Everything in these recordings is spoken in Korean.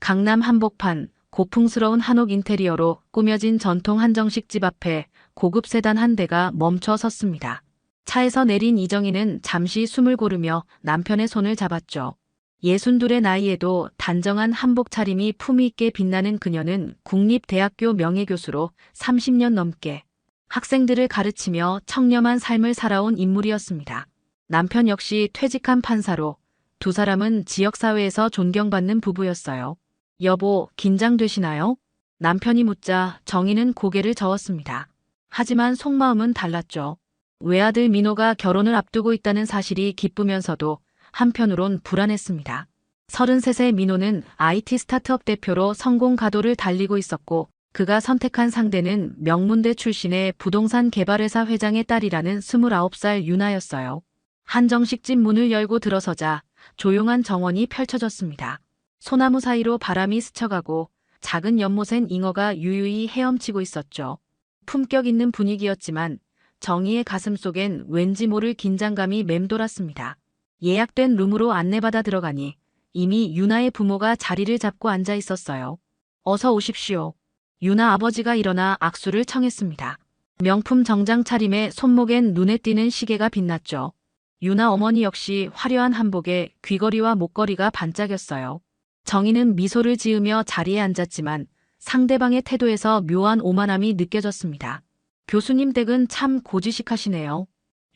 강남 한복판, 고풍스러운 한옥 인테리어로 꾸며진 전통 한정식 집 앞에 고급 세단 한 대가 멈춰 섰습니다. 차에서 내린 이정희는 잠시 숨을 고르며 남편의 손을 잡았죠. 62의 나이에도 단정한 한복 차림이 품위 있게 빛나는 그녀는 국립대학교 명예교수로 30년 넘게 학생들을 가르치며 청렴한 삶을 살아온 인물이었습니다. 남편 역시 퇴직한 판사로 두 사람은 지역사회에서 존경받는 부부였어요. 여보, 긴장되시나요? 남편이 묻자 정희는 고개를 저었습니다. 하지만 속마음은 달랐죠. 외아들 민호가 결혼을 앞두고 있다는 사실이 기쁘면서도 한편으론 불안했습니다. 33세 민호는 IT 스타트업 대표로 성공 가도를 달리고 있었고 그가 선택한 상대는 명문대 출신의 부동산 개발회사 회장의 딸이라는 29살 유나였어요. 한정식 집 문을 열고 들어서자 조용한 정원이 펼쳐졌습니다. 소나무 사이로 바람이 스쳐가고 작은 연못엔 잉어가 유유히 헤엄치고 있었죠. 품격 있는 분위기였지만 정희의 가슴 속엔 왠지 모를 긴장감이 맴돌았습니다. 예약된 룸으로 안내받아 들어가니 이미 유나의 부모가 자리를 잡고 앉아 있었어요. 어서 오십시오. 유나 아버지가 일어나 악수를 청했습니다. 명품 정장 차림에 손목엔 눈에 띄는 시계가 빛났죠. 유나 어머니 역시 화려한 한복에 귀걸이와 목걸이가 반짝였어요. 정희는 미소를 지으며 자리에 앉았지만 상대방의 태도에서 묘한 오만함이 느껴졌습니다. 교수님 댁은 참 고지식하시네요.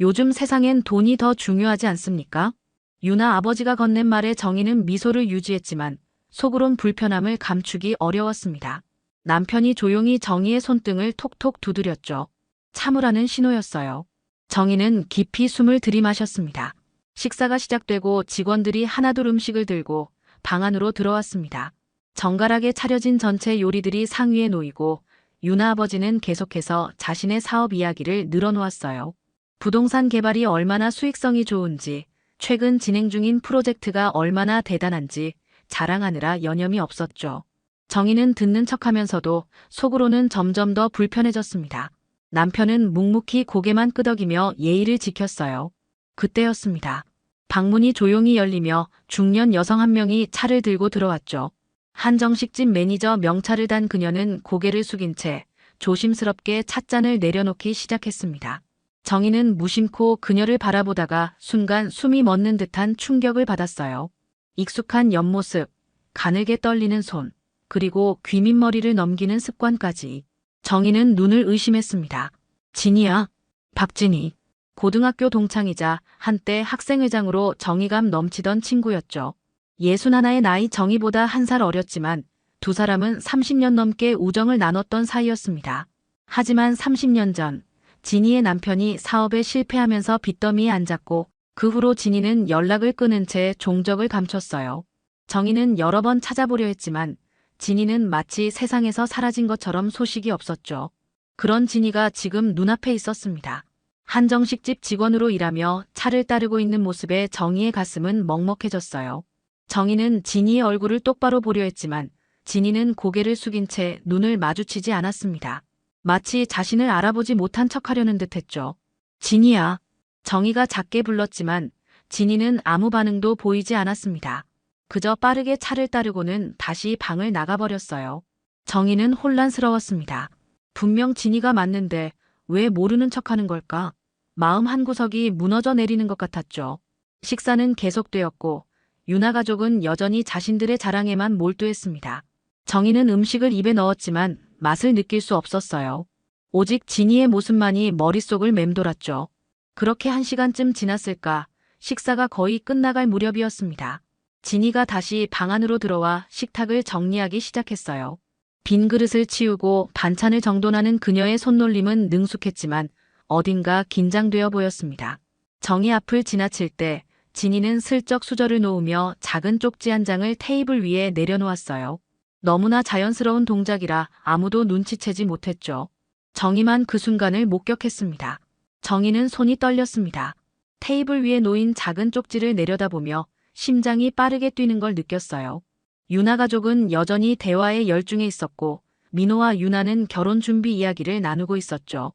요즘 세상엔 돈이 더 중요하지 않습니까? 유나 아버지가 건넨 말에 정희는 미소를 유지했지만 속으론 불편함을 감추기 어려웠습니다. 남편이 조용히 정희의 손등을 톡톡 두드렸죠. 참으라는 신호였어요. 정희는 깊이 숨을 들이마셨습니다. 식사가 시작되고 직원들이 하나둘 음식을 들고 방 안으로 들어왔습니다. 정갈하게 차려진 전체 요리들이 상위에 놓이고 유나 아버지는 계속해서 자신의 사업 이야기를 늘어놓았어요. 부동산 개발이 얼마나 수익성이 좋은지, 최근 진행 중인 프로젝트가 얼마나 대단한지 자랑하느라 여념이 없었죠. 정희는 듣는 척하면서도 속으로는 점점 더 불편해졌습니다. 남편은 묵묵히 고개만 끄덕이며 예의를 지켰어요. 그때였습니다. 방문이 조용히 열리며 중년 여성 한 명이 차를 들고 들어왔죠. 한정식집 매니저 명찰을 단 그녀는 고개를 숙인 채 조심스럽게 찻잔을 내려놓기 시작했습니다. 정희는 무심코 그녀를 바라보다가 순간 숨이 멎는 듯한 충격을 받았어요. 익숙한 옆모습, 가늘게 떨리는 손, 그리고 귀밑머리를 넘기는 습관까지. 정희는 눈을 의심했습니다. 진이야. 박진이. 고등학교 동창이자 한때 학생회장으로 정의감 넘치던 친구였죠. 61의 나이 정희보다 한 살 어렸지만 두 사람은 30년 넘게 우정을 나눴던 사이였습니다. 하지만 30년 전 진이의 남편이 사업에 실패하면서 빚더미에 앉았고 그 후로 진이는 연락을 끊은 채 종적을 감췄어요. 정희는 여러 번 찾아보려 했지만 진이는 마치 세상에서 사라진 것처럼 소식이 없었죠. 그런 진이가 지금 눈앞에 있었습니다. 한정식집 직원으로 일하며 차를 따르고 있는 모습에 정희의 가슴은 먹먹해졌어요. 정희는 진이의 얼굴을 똑바로 보려 했지만 진이는 고개를 숙인 채 눈을 마주치지 않았습니다. 마치 자신을 알아보지 못한 척하려는 듯했죠. 진이야. 정희가 작게 불렀지만 진이는 아무 반응도 보이지 않았습니다. 그저 빠르게 차를 따르고는 다시 방을 나가버렸어요. 정희는 혼란스러웠습니다. 분명 진이가 맞는데 왜 모르는 척하는 걸까? 마음 한구석이 무너져 내리는 것 같았죠. 식사는 계속되었고 유나 가족은 여전히 자신들의 자랑에만 몰두했습니다. 정희는 음식을 입에 넣었지만 맛을 느낄 수 없었어요. 오직 진이의 모습만이 머릿속을 맴돌았죠. 그렇게 1시간쯤 지났을까 식사가 거의 끝나갈 무렵이었습니다. 진이가 다시 방 안으로 들어와 식탁을 정리하기 시작했어요. 빈 그릇을 치우고 반찬을 정돈하는 그녀의 손놀림은 능숙했지만 어딘가 긴장되어 보였습니다. 정희 앞을 지나칠 때 진이는 슬쩍 수저를 놓으며 작은 쪽지 한 장을 테이블 위에 내려놓았어요. 너무나 자연스러운 동작이라 아무도 눈치채지 못했죠. 정희만 그 순간을 목격했습니다. 정희는 손이 떨렸습니다. 테이블 위에 놓인 작은 쪽지를 내려다보며 심장이 빠르게 뛰는 걸 느꼈어요. 유나 가족은 여전히 대화에 열중해 있었고 민호와 유나는 결혼 준비 이야기를 나누고 있었죠.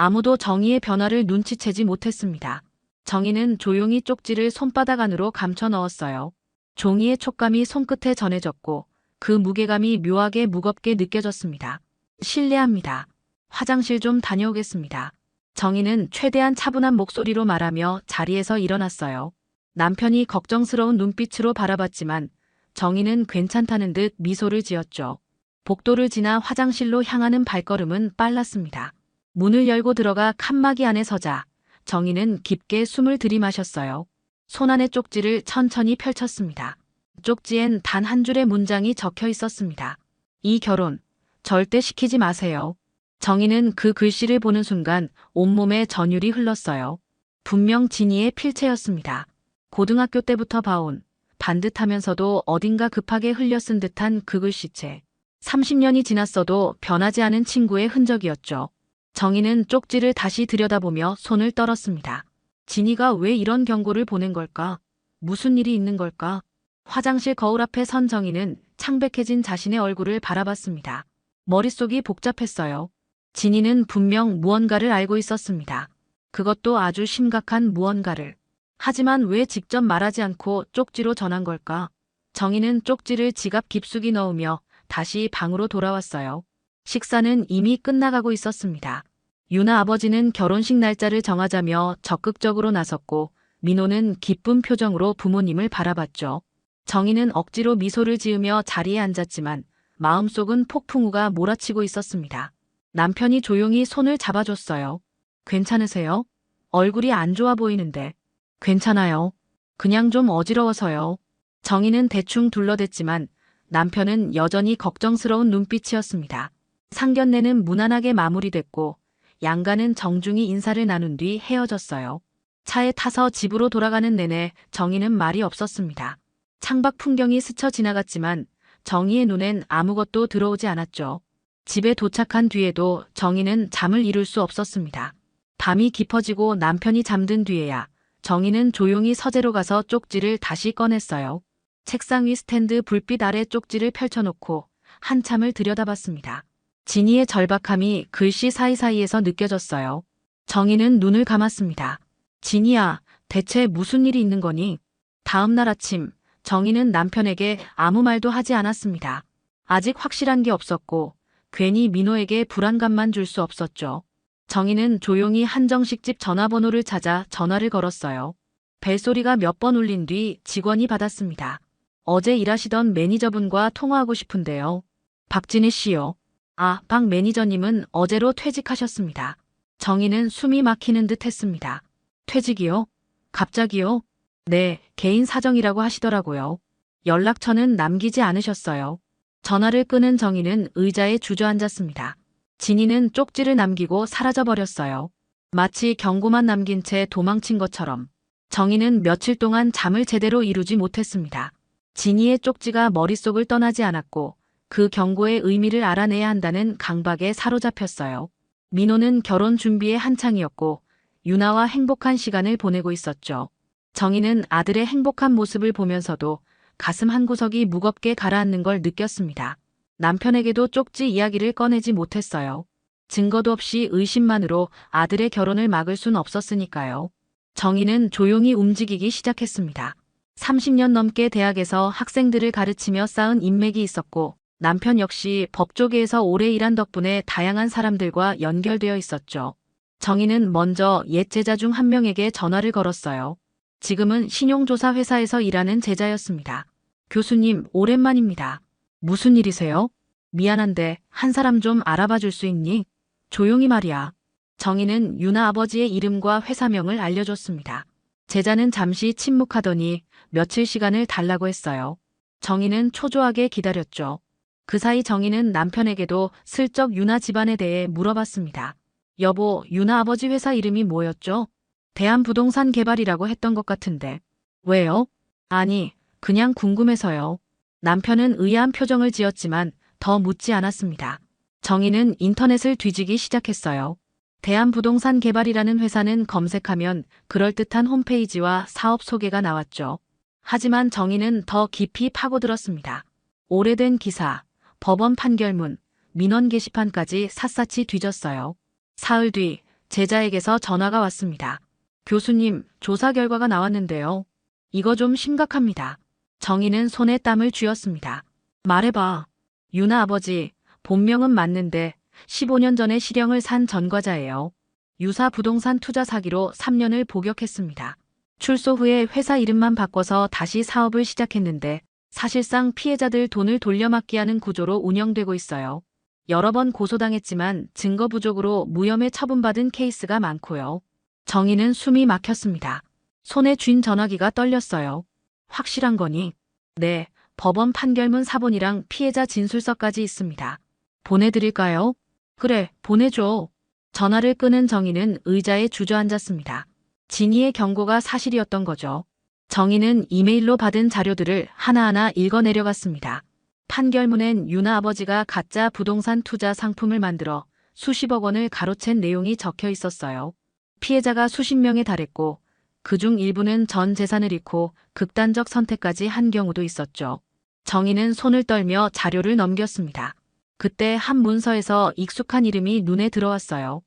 아무도 정희의 변화를 눈치채지 못했습니다. 정희는 조용히 쪽지를 손바닥 안으로 감춰 넣었어요. 종이의 촉감이 손끝에 전해졌고 그 무게감이 묘하게 무겁게 느껴졌습니다. 실례합니다. 화장실 좀 다녀오겠습니다. 정희는 최대한 차분한 목소리로 말하며 자리에서 일어났어요. 남편이 걱정스러운 눈빛으로 바라봤지만 정희는 괜찮다는 듯 미소를 지었죠. 복도를 지나 화장실로 향하는 발걸음은 빨랐습니다. 문을 열고 들어가 칸막이 안에 서자 정희는 깊게 숨을 들이마셨어요. 손안의 쪽지를 천천히 펼쳤습니다. 쪽지엔 단 한 줄의 문장이 적혀 있었습니다. 이 결혼 절대 시키지 마세요. 정희는 그 글씨를 보는 순간 온몸에 전율이 흘렀어요. 분명 진이의 필체였습니다. 고등학교 때부터 봐온 반듯하면서도 어딘가 급하게 흘려 쓴 듯한 그 글씨체. 30년이 지났어도 변하지 않은 친구의 흔적이었죠. 정희는 쪽지를 다시 들여다보며 손을 떨었습니다. 진이가 왜 이런 경고를 보낸 걸까? 무슨 일이 있는 걸까? 화장실 거울 앞에 선 정희는 창백해진 자신의 얼굴을 바라봤습니다. 머릿속이 복잡했어요. 진이는 분명 무언가를 알고 있었습니다. 그것도 아주 심각한 무언가를. 하지만 왜 직접 말하지 않고 쪽지로 전한 걸까? 정희는 쪽지를 지갑 깊숙이 넣으며 다시 방으로 돌아왔어요. 식사는 이미 끝나가고 있었습니다. 유나 아버지는 결혼식 날짜를 정하자며 적극적으로 나섰고 민호는 기쁜 표정으로 부모님을 바라봤죠. 정희는 억지로 미소를 지으며 자리에 앉았지만 마음속은 폭풍우가 몰아치고 있었습니다. 남편이 조용히 손을 잡아줬어요. 괜찮으세요? 얼굴이 안 좋아 보이는데. 괜찮아요. 그냥 좀 어지러워서요. 정희는 대충 둘러댔지만 남편은 여전히 걱정스러운 눈빛이었습니다. 상견례는 무난하게 마무리됐고 양가는 정중히 인사를 나눈 뒤 헤어졌어요. 차에 타서 집으로 돌아가는 내내 정희는 말이 없었습니다. 창밖 풍경이 스쳐 지나갔지만 정희의 눈엔 아무것도 들어오지 않았죠. 집에 도착한 뒤에도 정희는 잠을 이룰 수 없었습니다. 밤이 깊어지고 남편이 잠든 뒤에야 정희는 조용히 서재로 가서 쪽지를 다시 꺼냈어요. 책상 위 스탠드 불빛 아래 쪽지를 펼쳐놓고 한참을 들여다봤습니다. 진이의 절박함이 글씨 사이사이에서 느껴졌어요. 정희는 눈을 감았습니다. 진이야, 대체 무슨 일이 있는 거니? 다음 날 아침 정희는 남편에게 아무 말도 하지 않았습니다. 아직 확실한 게 없었고 괜히 민호에게 불안감만 줄 수 없었죠. 정희는 조용히 한정식 집 전화번호를 찾아 전화를 걸었어요. 벨소리가 몇 번 울린 뒤 직원이 받았습니다. 어제 일하시던 매니저분과 통화하고 싶은데요. 박진희 씨요. 아, 박 매니저님은 어제로 퇴직하셨습니다. 정희는 숨이 막히는 듯 했습니다. 퇴직이요? 갑자기요? 네, 개인 사정이라고 하시더라고요. 연락처는 남기지 않으셨어요. 전화를 끊은 정희는 의자에 주저앉았습니다. 진이는 쪽지를 남기고 사라져버렸어요. 마치 경고만 남긴 채 도망친 것처럼. 정희는 며칠 동안 잠을 제대로 이루지 못했습니다. 진이의 쪽지가 머릿속을 떠나지 않았고 그 경고의 의미를 알아내야 한다는 강박에 사로잡혔어요. 민호는 결혼 준비에 한창이었고 유나와 행복한 시간을 보내고 있었죠. 정희는 아들의 행복한 모습을 보면서도 가슴 한구석이 무겁게 가라앉는 걸 느꼈습니다. 남편에게도 쪽지 이야기를 꺼내지 못했어요. 증거도 없이 의심만으로 아들의 결혼을 막을 순 없었으니까요. 정희는 조용히 움직이기 시작했습니다. 30년 넘게 대학에서 학생들을 가르치며 쌓은 인맥이 있었고 남편 역시 법조계에서 오래 일한 덕분에 다양한 사람들과 연결되어 있었죠. 정희는 먼저 옛 제자 중 한 명에게 전화를 걸었어요. 지금은 신용조사 회사에서 일하는 제자였습니다. 교수님, 오랜만입니다. 무슨 일이세요? 미안한데 한 사람 좀 알아봐 줄 수 있니? 조용히 말이야. 정희는 유나 아버지의 이름과 회사명을 알려줬습니다. 제자는 잠시 침묵하더니 며칠 시간을 달라고 했어요. 정희는 초조하게 기다렸죠. 그 사이 정희는 남편에게도 슬쩍 유나 집안에 대해 물어봤습니다. 여보, 유나 아버지 회사 이름이 뭐였죠? 대한부동산개발이라고 했던 것 같은데. 왜요? 아니, 그냥 궁금해서요. 남편은 의아한 표정을 지었지만 더 묻지 않았습니다. 정희는 인터넷을 뒤지기 시작했어요. 대한부동산개발이라는 회사는 검색하면 그럴듯한 홈페이지와 사업 소개가 나왔죠. 하지만 정희는 더 깊이 파고들었습니다. 오래된 기사, 법원 판결문, 민원 게시판까지 샅샅이 뒤졌어요. 사흘 뒤 제자에게서 전화가 왔습니다. 교수님, 조사 결과가 나왔는데요. 이거 좀 심각합니다. 정희는 손에 땀을 쥐었습니다. 말해봐. 유나 아버지, 본명은 맞는데 15년 전에 실형을 산 전과자예요. 유사 부동산 투자 사기로 3년을 복역했습니다. 출소 후에 회사 이름만 바꿔서 다시 사업을 시작했는데 사실상 피해자들 돈을 돌려막기 하는 구조로 운영되고 있어요. 여러 번 고소당했지만 증거 부족으로 무혐의 처분받은 케이스가 많고요. 정의는 숨이 막혔습니다. 손에 쥔 전화기가 떨렸어요. 확실한 거니? 네, 법원 판결문 사본이랑 피해자 진술서까지 있습니다. 보내드릴까요? 그래, 보내줘. 전화를 끊은 정의는 의자에 주저앉았습니다. 진희의 경고가 사실이었던 거죠. 정의는 이메일로 받은 자료들을 하나하나 읽어내려갔습니다. 판결문엔 유나 아버지가 가짜 부동산 투자 상품을 만들어 수십억 원을 가로챈 내용이 적혀 있었어요. 피해자가 수십 명에 달했고 그중 일부는 전 재산을 잃고 극단적 선택까지 한 경우도 있었죠. 정의는 손을 떨며 자료를 넘겼습니다. 그때 한 문서에서 익숙한 이름이 눈에 들어왔어요.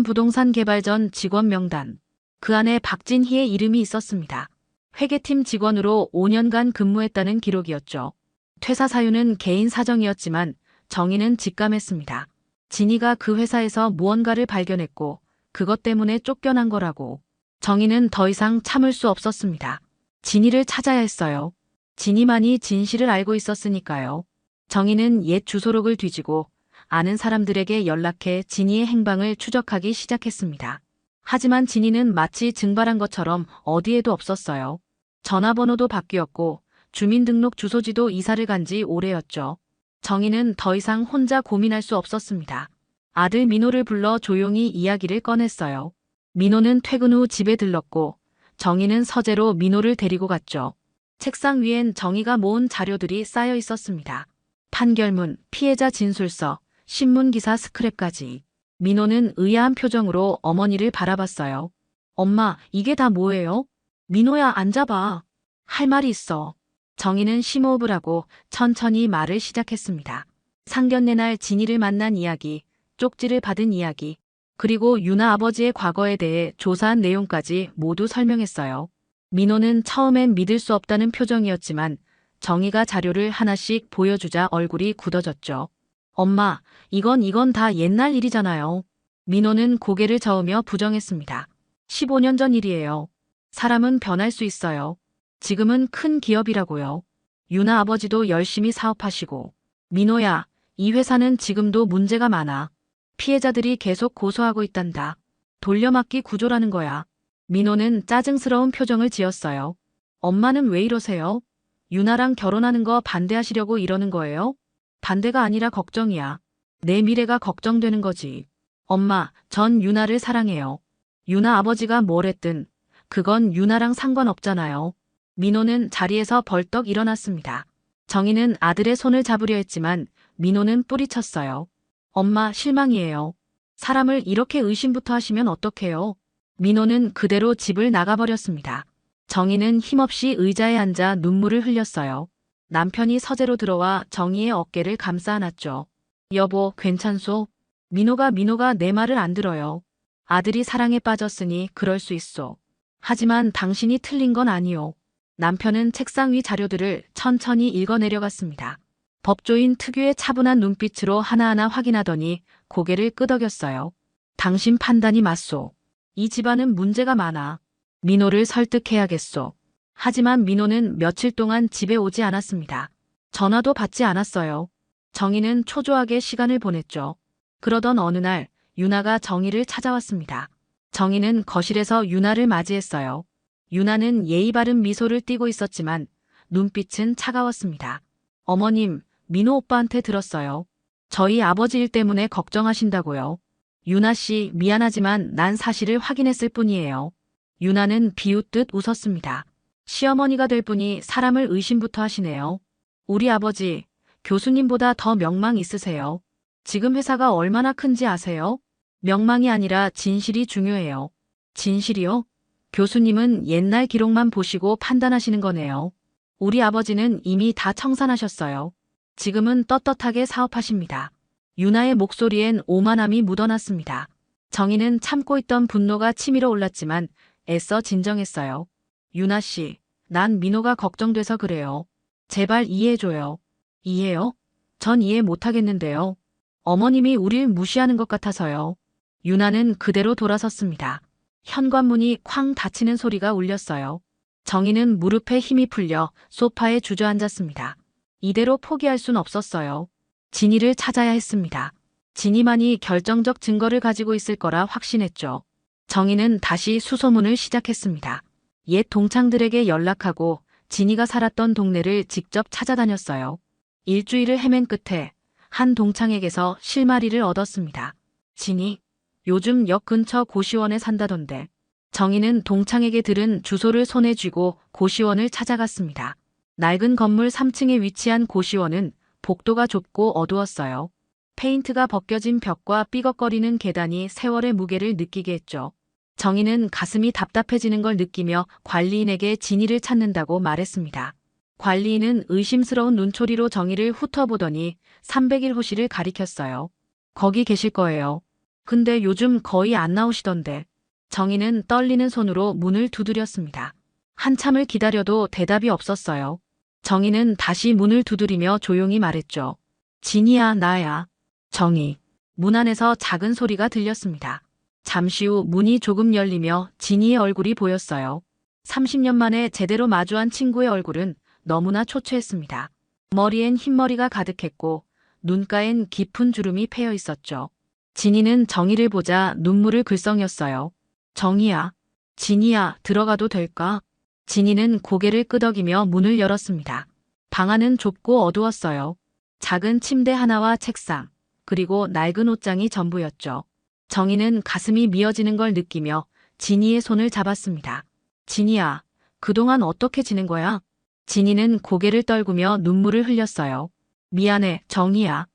대한부동산개발전 직원 명단. 그 안에 박진희의 이름이 있었습니다. 회계팀 직원으로 5년간 근무했다는 기록이었죠. 퇴사 사유는 개인 사정이었지만 정의는 직감했습니다. 진희가 그 회사에서 무언가를 발견했고 그것 때문에 쫓겨난 거라고. 정의는 더 이상 참을 수 없었습니다. 진희를 찾아야 했어요. 진희만이 진실을 알고 있었으니까요. 정의는 옛 주소록을 뒤지고 아는 사람들에게 연락해 진희의 행방을 추적하기 시작했습니다. 하지만 진희는 마치 증발한 것처럼 어디에도 없었어요. 전화번호도 바뀌었고 주민등록 주소지도 이사를 간 지 오래였죠. 정의는 더 이상 혼자 고민할 수 없었습니다. 아들 민호를 불러 조용히 이야기를 꺼냈어요. 민호는 퇴근 후 집에 들렀고 정의는 서재로 민호를 데리고 갔죠. 책상 위엔 정의가 모은 자료들이 쌓여 있었습니다. 판결문, 피해자 진술서, 신문기사 스크랩까지. 민호는 의아한 표정으로 어머니를 바라봤어요. 엄마, 이게 다 뭐예요? 민호야, 앉아봐. 할 말이 있어. 정의는 심호흡을 하고 천천히 말을 시작했습니다. 상견례 날 진희를 만난 이야기, 쪽지를 받은 이야기, 그리고 유나 아버지의 과거에 대해 조사한 내용까지 모두 설명했어요. 민호는 처음엔 믿을 수 없다는 표정이었지만 정의가 자료를 하나씩 보여주자 얼굴이 굳어졌죠. 엄마, 이건 다 옛날 일이잖아요. 민호는 고개를 저으며 부정했습니다. 15년 전 일이에요. 사람은 변할 수 있어요. 지금은 큰 기업이라고요. 유나 아버지도 열심히 사업하시고. 민호야, 이 회사는 지금도 문제가 많아. 피해자들이 계속 고소하고 있단다. 돌려막기 구조라는 거야. 민호는 짜증스러운 표정을 지었어요. 엄마는 왜 이러세요? 유나랑 결혼하는 거 반대하시려고 이러는 거예요? 반대가 아니라 걱정이야. 내 미래가 걱정되는 거지. 엄마, 전 유나를 사랑해요. 유나 아버지가 뭘 했든 그건 유나랑 상관없잖아요. 민호는 자리에서 벌떡 일어났습니다. 정의는 아들의 손을 잡으려 했지만 민호는 뿌리쳤어요. 엄마, 실망이에요. 사람을 이렇게 의심부터 하시면 어떡해요? 민호는 그대로 집을 나가버렸습니다. 정의는 힘없이 의자에 앉아 눈물을 흘렸어요. 남편이 서재로 들어와 정의의 어깨를 감싸 안았죠. 여보, 괜찮소? 민호가 내 말을 안 들어요. 아들이 사랑에 빠졌으니 그럴 수 있소. 하지만 당신이 틀린 건 아니오. 남편은 책상 위 자료들을 천천히 읽어내려갔습니다. 법조인 특유의 차분한 눈빛으로 하나하나 확인하더니 고개를 끄덕였어요. 당신 판단이 맞소. 이 집안은 문제가 많아. 민호를 설득해야겠소. 하지만 민호는 며칠 동안 집에 오지 않았습니다. 전화도 받지 않았어요. 정의는 초조하게 시간을 보냈죠. 그러던 어느 날 유나가 정의를 찾아왔습니다. 정의는 거실에서 유나를 맞이했어요. 유나는 예의 바른 미소를 띠고 있었지만 눈빛은 차가웠습니다. 어머님, 민호 오빠한테 들었어요. 저희 아버지 일 때문에 걱정하신다고요. 유나 씨, 미안하지만 난 사실을 확인했을 뿐이에요. 유나는 비웃듯 웃었습니다. 시어머니가 될 분이 사람을 의심부터 하시네요. 우리 아버지, 교수님보다 더 명망 있으세요. 지금 회사가 얼마나 큰지 아세요? 명망이 아니라 진실이 중요해요. 진실이요? 교수님은 옛날 기록만 보시고 판단하시는 거네요. 우리 아버지는 이미 다 청산하셨어요. 지금은 떳떳하게 사업하십니다. 유나의 목소리엔 오만함이 묻어났습니다. 정의는 참고 있던 분노가 치밀어 올랐지만 애써 진정했어요. 유나 씨, 난 민호가 걱정돼서 그래요. 제발 이해해줘요. 이해요? 전 이해 못하겠는데요. 어머님이 우릴 무시하는 것 같아서요. 유나는 그대로 돌아섰습니다. 현관문이 쾅 닫히는 소리가 울렸어요. 정희는 무릎에 힘이 풀려 소파에 주저앉았습니다. 이대로 포기할 순 없었어요. 진이를 찾아야 했습니다. 진이만이 결정적 증거를 가지고 있을 거라 확신했죠. 정희는 다시 수소문을 시작했습니다. 옛 동창들에게 연락하고 진이가 살았던 동네를 직접 찾아다녔어요. 일주일을 헤맨 끝에 한 동창에게서 실마리를 얻었습니다. 진이, 요즘 역 근처 고시원에 산다던데. 정희는 동창에게 들은 주소를 손에 쥐고 고시원을 찾아갔습니다. 낡은 건물 3층에 위치한 고시원은 복도가 좁고 어두웠어요. 페인트가 벗겨진 벽과 삐걱거리는 계단이 세월의 무게를 느끼게 했죠. 정희는 가슴이 답답해지는 걸 느끼며 관리인에게 진이를 찾는다고 말했습니다. 관리인은 의심스러운 눈초리로 정희를 훑어보더니 301 호실을 가리켰어요. 거기 계실 거예요. 근데 요즘 거의 안 나오시던데. 정희는 떨리는 손으로 문을 두드렸습니다. 한참을 기다려도 대답이 없었어요. 정희는 다시 문을 두드리며 조용히 말했죠. 진이야, 나야. 정희. 문 안에서 작은 소리가 들렸습니다. 잠시 후 문이 조금 열리며 진이의 얼굴이 보였어요. 30년 만에 제대로 마주한 친구의 얼굴은 너무나 초췌했습니다. 머리엔 흰머리가 가득했고 눈가엔 깊은 주름이 패여 있었죠. 진이는 정희를 보자 눈물을 글썽였어요. 정희야, 진이야, 들어가도 될까? 진이는 고개를 끄덕이며 문을 열었습니다. 방 안은 좁고 어두웠어요. 작은 침대 하나와 책상, 그리고 낡은 옷장이 전부였죠. 정희는 가슴이 미어지는 걸 느끼며 진이의 손을 잡았습니다. 진이야, 그동안 어떻게 지낸 거야? 진이는 고개를 떨구며 눈물을 흘렸어요. 미안해, 정희야.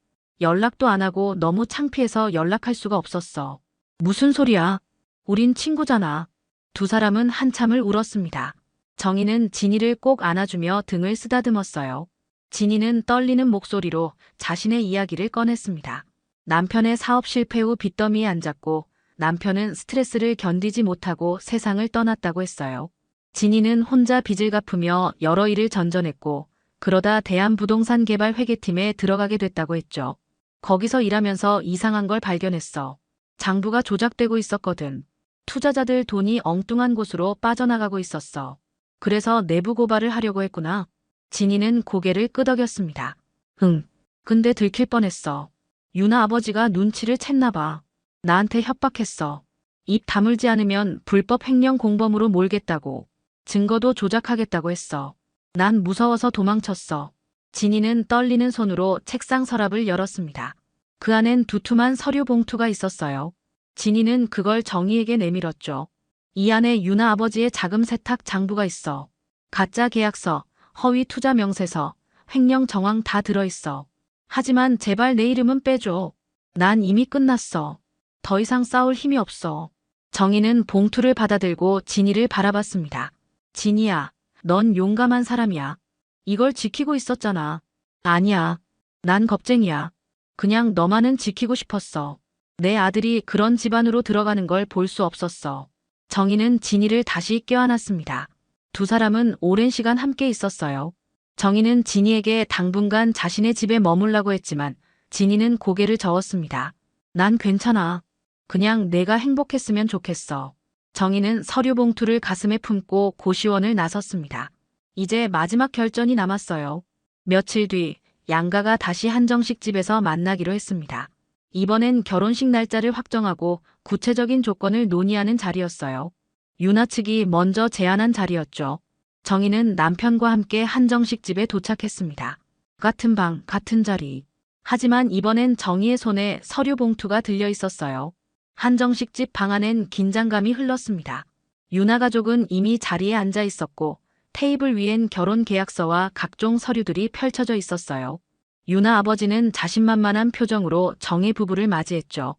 연락도 안 하고 너무 창피해서 연락할 수가 없었어. 무슨 소리야? 우린 친구잖아. 두 사람은 한참을 울었습니다. 정희는 진이를 꼭 안아주며 등을 쓰다듬었어요. 진이는 떨리는 목소리로 자신의 이야기를 꺼냈습니다. 남편의 사업 실패 후 빚더미에 앉았고 남편은 스트레스를 견디지 못하고 세상을 떠났다고 했어요. 진이는 혼자 빚을 갚으며 여러 일을 전전했고 그러다 대한부동산 개발 회계팀에 들어가게 됐다고 했죠. 거기서 일하면서 이상한 걸 발견했어. 장부가 조작되고 있었거든. 투자자들 돈이 엉뚱한 곳으로 빠져나가고 있었어. 그래서 내부 고발을 하려고 했구나. 진이는 고개를 끄덕였습니다. 응. 근데 들킬 뻔했어. 유나 아버지가 눈치를 챘나 봐. 나한테 협박했어. 입 다물지 않으면 불법 횡령 공범으로 몰겠다고. 증거도 조작하겠다고 했어. 난 무서워서 도망쳤어. 진이는 떨리는 손으로 책상 서랍을 열었습니다. 그 안엔 두툼한 서류 봉투가 있었어요. 진이는 그걸 정희에게 내밀었죠. 이 안에 유나 아버지의 자금 세탁 장부가 있어. 가짜 계약서, 허위 투자 명세서, 횡령 정황 다 들어있어. 하지만 제발 내 이름은 빼줘. 난 이미 끝났어. 더 이상 싸울 힘이 없어. 정희는 봉투를 받아들고 진이를 바라봤습니다. 진이야, 넌 용감한 사람이야. 이걸 지키고 있었잖아. 아니야. 난 겁쟁이야. 그냥 너만은 지키고 싶었어. 내 아들이 그런 집안으로 들어가는 걸 볼 수 없었어. 정희는 진이를 다시 껴안았습니다. 두 사람은 오랜 시간 함께 있었어요. 정희는 진이에게 당분간 자신의 집에 머물라고 했지만 진이는 고개를 저었습니다. 난 괜찮아. 그냥 내가 행복했으면 좋겠어. 정희는 서류 봉투를 가슴에 품고 고시원을 나섰습니다. 이제 마지막 결전이 남았어요. 며칠 뒤 양가가 다시 한정식 집에서 만나기로 했습니다. 이번엔 결혼식 날짜를 확정하고 구체적인 조건을 논의하는 자리였어요. 유나 측이 먼저 제안한 자리였죠. 정희는 남편과 함께 한정식 집에 도착했습니다. 같은 방, 같은 자리. 하지만 이번엔 정희의 손에 서류 봉투가 들려 있었어요. 한정식 집 방 안엔 긴장감이 흘렀습니다. 유나 가족은 이미 자리에 앉아 있었고 테이블 위엔 결혼 계약서와 각종 서류들이 펼쳐져 있었어요. 유나 아버지는 자신만만한 표정으로 정희 부부를 맞이했죠.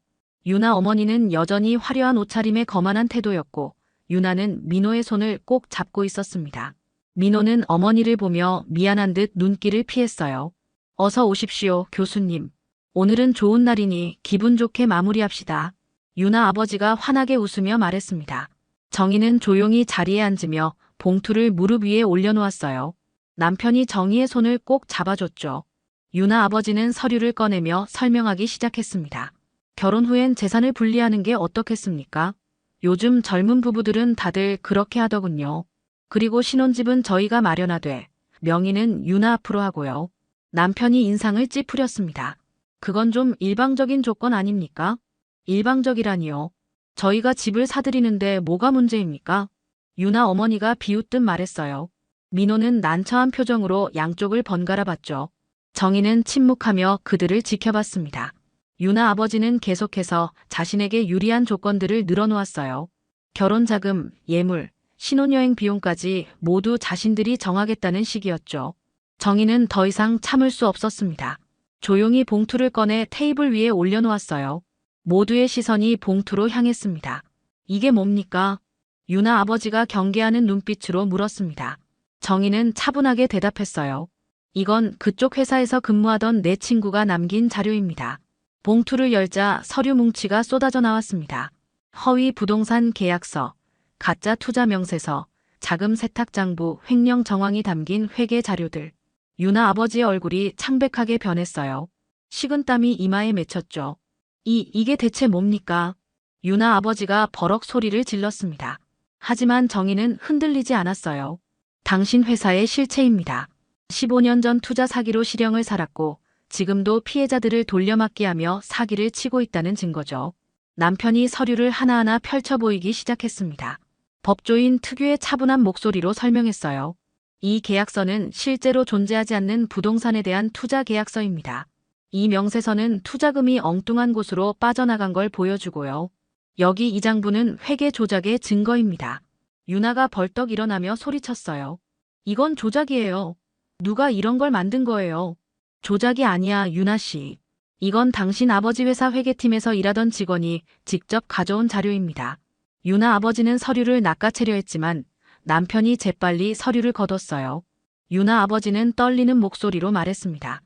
유나 어머니는 여전히 화려한 옷차림에 거만한 태도였고 유나는 민호의 손을 꼭 잡고 있었습니다. 민호는 어머니를 보며 미안한 듯 눈길을 피했어요. 어서 오십시오, 교수님. 오늘은 좋은 날이니 기분 좋게 마무리합시다. 유나 아버지가 환하게 웃으며 말했습니다. 정희는 조용히 자리에 앉으며 봉투를 무릎 위에 올려놓았어요. 남편이 정희의 손을 꼭 잡아줬죠. 유나 아버지는 서류를 꺼내며 설명하기 시작했습니다. 결혼 후엔 재산을 분리하는 게 어떻겠습니까? 요즘 젊은 부부들은 다들 그렇게 하더군요. 그리고 신혼집은 저희가 마련하되 명의는 유나 앞으로 하고요. 남편이 인상을 찌푸렸습니다. 그건 좀 일방적인 조건 아닙니까? 일방적이라니요. 저희가 집을 사드리는데 뭐가 문제입니까? 유나 어머니가 비웃듯 말했어요. 민호는 난처한 표정으로 양쪽을 번갈아 봤죠. 정희는 침묵하며 그들을 지켜봤습니다. 유나 아버지는 계속해서 자신에게 유리한 조건들을 늘어놓았어요. 결혼 자금, 예물, 신혼여행 비용까지 모두 자신들이 정하겠다는 식이었죠. 정희는 더 이상 참을 수 없었습니다. 조용히 봉투를 꺼내 테이블 위에 올려놓았어요. 모두의 시선이 봉투로 향했습니다. 이게 뭡니까? 유나 아버지가 경계하는 눈빛으로 물었습니다. 정희는 차분하게 대답했어요. 이건 그쪽 회사에서 근무하던 내 친구가 남긴 자료입니다. 봉투를 열자 서류 뭉치가 쏟아져 나왔습니다. 허위 부동산 계약서, 가짜 투자 명세서, 자금 세탁 장부, 횡령 정황이 담긴 회계 자료들. 유나 아버지의 얼굴이 창백하게 변했어요. 식은땀이 이마에 맺혔죠. 이게 대체 뭡니까? 유나 아버지가 버럭 소리를 질렀습니다. 하지만 정희는 흔들리지 않았어요. 당신 회사의 실체입니다. 15년 전 투자 사기로 실형을 살았고 지금도 피해자들을 돌려막기하며 사기를 치고 있다는 증거죠. 남편이 서류를 하나하나 펼쳐 보이기 시작했습니다. 법조인 특유의 차분한 목소리로 설명했어요. 이 계약서는 실제로 존재하지 않는 부동산에 대한 투자 계약서입니다. 이 명세서는 투자금이 엉뚱한 곳으로 빠져나간 걸 보여주고요. 여기 이 장부는 회계 조작의 증거입니다. 유나가 벌떡 일어나며 소리쳤어요. 이건 조작이에요. 누가 이런 걸 만든 거예요? 조작이 아니야, 유나 씨. 이건 당신 아버지 회사 회계팀에서 일하던 직원이 직접 가져온 자료입니다. 유나 아버지는 서류를 낚아채려 했지만 남편이 재빨리 서류를 거뒀어요. 유나 아버지는 떨리는 목소리로 말했습니다.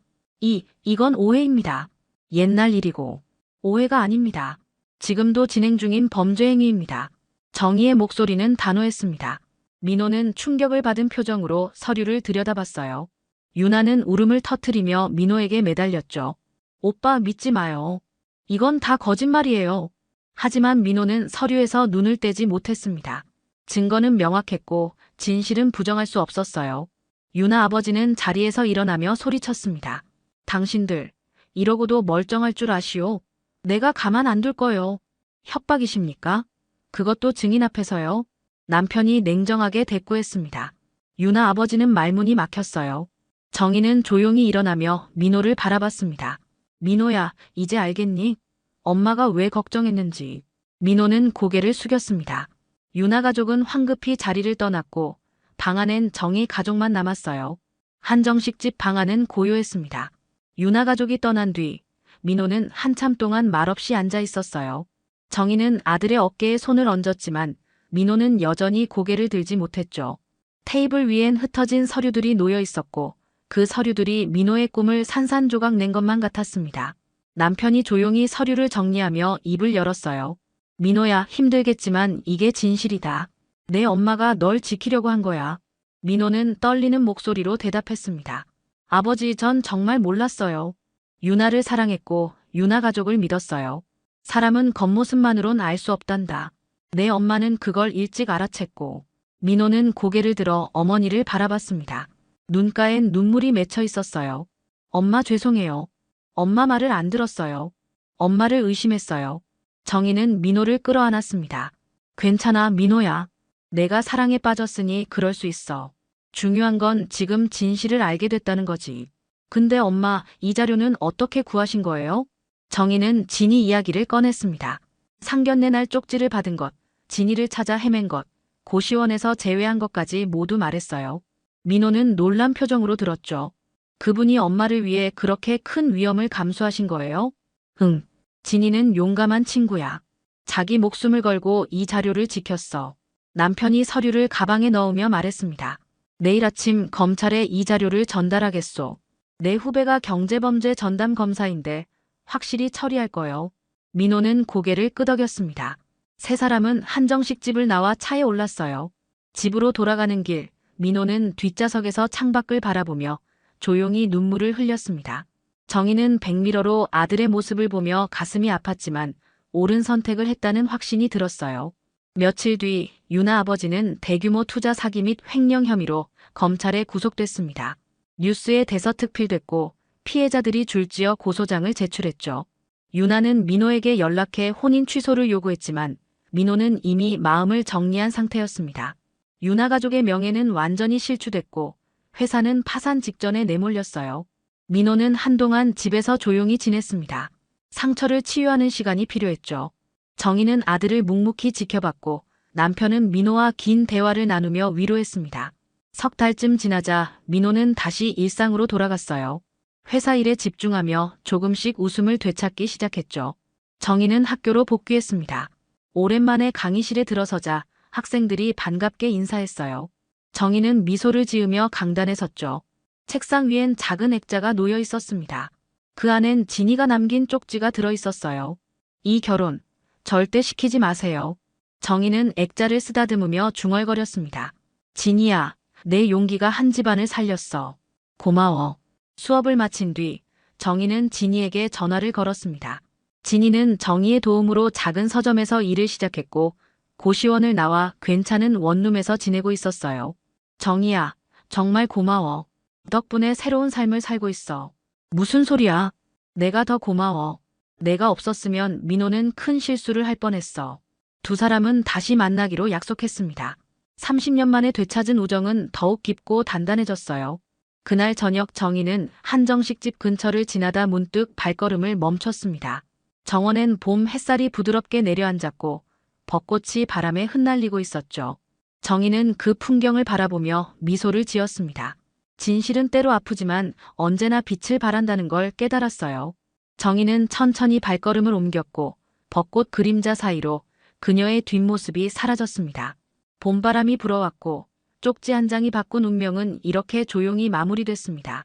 이건 오해입니다. 옛날 일이고 오해가 아닙니다. 지금도 진행 중인 범죄 행위입니다. 정희의 목소리는 단호했습니다. 민호는 충격을 받은 표정으로 서류를 들여다봤어요. 유나는 울음을 터뜨리며 민호에게 매달렸죠. 오빠 믿지 마요. 이건 다 거짓말이에요. 하지만 민호는 서류에서 눈을 떼지 못했습니다. 증거는 명확했고 진실은 부정할 수 없었어요. 유나 아버지는 자리에서 일어나며 소리쳤습니다. 당신들, 이러고도 멀쩡할 줄 아시오? 내가 가만 안 둘 거요. 협박이십니까? 그것도 증인 앞에서요. 남편이 냉정하게 대꾸했습니다. 유나 아버지는 말문이 막혔어요. 정희는 조용히 일어나며 민호를 바라봤습니다. 민호야, 이제 알겠니? 엄마가 왜 걱정했는지. 민호는 고개를 숙였습니다. 유나 가족은 황급히 자리를 떠났고 방 안엔 정희 가족만 남았어요. 한정식 집 방 안은 고요했습니다. 유나 가족이 떠난 뒤 민호는 한참 동안 말없이 앉아 있었어요. 정희는 아들의 어깨에 손을 얹었지만 민호는 여전히 고개를 들지 못했죠. 테이블 위엔 흩어진 서류들이 놓여 있었고 그 서류들이 민호의 꿈을 산산조각 낸 것만 같았습니다. 남편이 조용히 서류를 정리하며 입을 열었어요. 민호야, 힘들겠지만 이게 진실이다. 내 엄마가 널 지키려고 한 거야. 민호는 떨리는 목소리로 대답했습니다. 아버지, 전 정말 몰랐어요. 유나를 사랑했고 유나 가족을 믿었어요. 사람은 겉모습만으론 알 수 없단다. 내 엄마는 그걸 일찍 알아챘고. 민호는 고개를 들어 어머니를 바라봤습니다. 눈가엔 눈물이 맺혀 있었어요. 엄마 죄송해요. 엄마 말을 안 들었어요. 엄마를 의심했어요. 정희는 민호를 끌어안았습니다. 괜찮아, 민호야. 내가 사랑에 빠졌으니 그럴 수 있어. 중요한 건 지금 진실을 알게 됐다는 거지. 근데 엄마, 이 자료는 어떻게 구하신 거예요? 정희는 진이 이야기를 꺼냈습니다. 상견례 날 쪽지를 받은 것, 진이를 찾아 헤맨 것, 고시원에서 제외한 것까지 모두 말했어요. 민호는 놀란 표정으로 들었죠. 그분이 엄마를 위해 그렇게 큰 위험을 감수하신 거예요? 응. 진이는 용감한 친구야. 자기 목숨을 걸고 이 자료를 지켰어. 남편이 서류를 가방에 넣으며 말했습니다. 내일 아침 검찰에 이 자료를 전달하겠소. 내 후배가 경제범죄 전담 검사인데 확실히 처리할 거요. 민호는 고개를 끄덕였습니다. 세 사람은 한정식 집을 나와 차에 올랐어요. 집으로 돌아가는 길, 민호는 뒷좌석에서 창밖을 바라보며 조용히 눈물을 흘렸습니다. 정희는 백미러로 아들의 모습을 보며 가슴이 아팠지만 옳은 선택을 했다는 확신이 들었어요. 며칠 뒤 유나 아버지는 대규모 투자 사기 및 횡령 혐의로 검찰에 구속됐습니다. 뉴스에 대서특필됐고 피해자들이 줄지어 고소장을 제출했죠. 유나는 민호에게 연락해 혼인 취소를 요구했지만 민호는 이미 마음을 정리한 상태였습니다. 유나 가족의 명예는 완전히 실추됐고 회사는 파산 직전에 내몰렸어요. 민호는 한동안 집에서 조용히 지냈습니다. 상처를 치유하는 시간이 필요했죠. 정희는 아들을 묵묵히 지켜봤고 남편은 민호와 긴 대화를 나누며 위로했습니다. 석 달쯤 지나자 민호는 다시 일상으로 돌아갔어요. 회사 일에 집중하며 조금씩 웃음을 되찾기 시작했죠. 정희는 학교로 복귀했습니다. 오랜만에 강의실에 들어서자 학생들이 반갑게 인사했어요. 정희는 미소를 지으며 강단에 섰죠. 책상 위엔 작은 액자가 놓여 있었습니다. 그 안엔 진이가 남긴 쪽지가 들어 있었어요. 이 결혼 절대 시키지 마세요. 정희는 액자를 쓰다듬으며 중얼거렸습니다. 진이야, 내 용기가 한 집안을 살렸어. 고마워. 수업을 마친 뒤 정희는 진이에게 전화를 걸었습니다. 진이는 정희의 도움으로 작은 서점에서 일을 시작했고 고시원을 나와 괜찮은 원룸에서 지내고 있었어요. 정희야, 정말 고마워. 덕분에 새로운 삶을 살고 있어. 무슨 소리야? 내가 더 고마워. 내가 없었으면 민호는 큰 실수를 할 뻔했어. 두 사람은 다시 만나기로 약속했습니다. 30년 만에 되찾은 우정은 더욱 깊고 단단해졌어요. 그날 저녁 정희는 한정식집 근처를 지나다 문득 발걸음을 멈췄습니다. 정원엔 봄 햇살이 부드럽게 내려앉았고 벚꽃이 바람에 흩날리고 있었죠. 정희는 그 풍경을 바라보며 미소를 지었습니다. 진실은 때로 아프지만 언제나 빛을 발한다는 걸 깨달았어요. 정희는 천천히 발걸음을 옮겼고 벚꽃 그림자 사이로 그녀의 뒷모습이 사라졌습니다. 봄바람이 불어왔고 쪽지 한 장이 바꾼 운명은 이렇게 조용히 마무리됐습니다.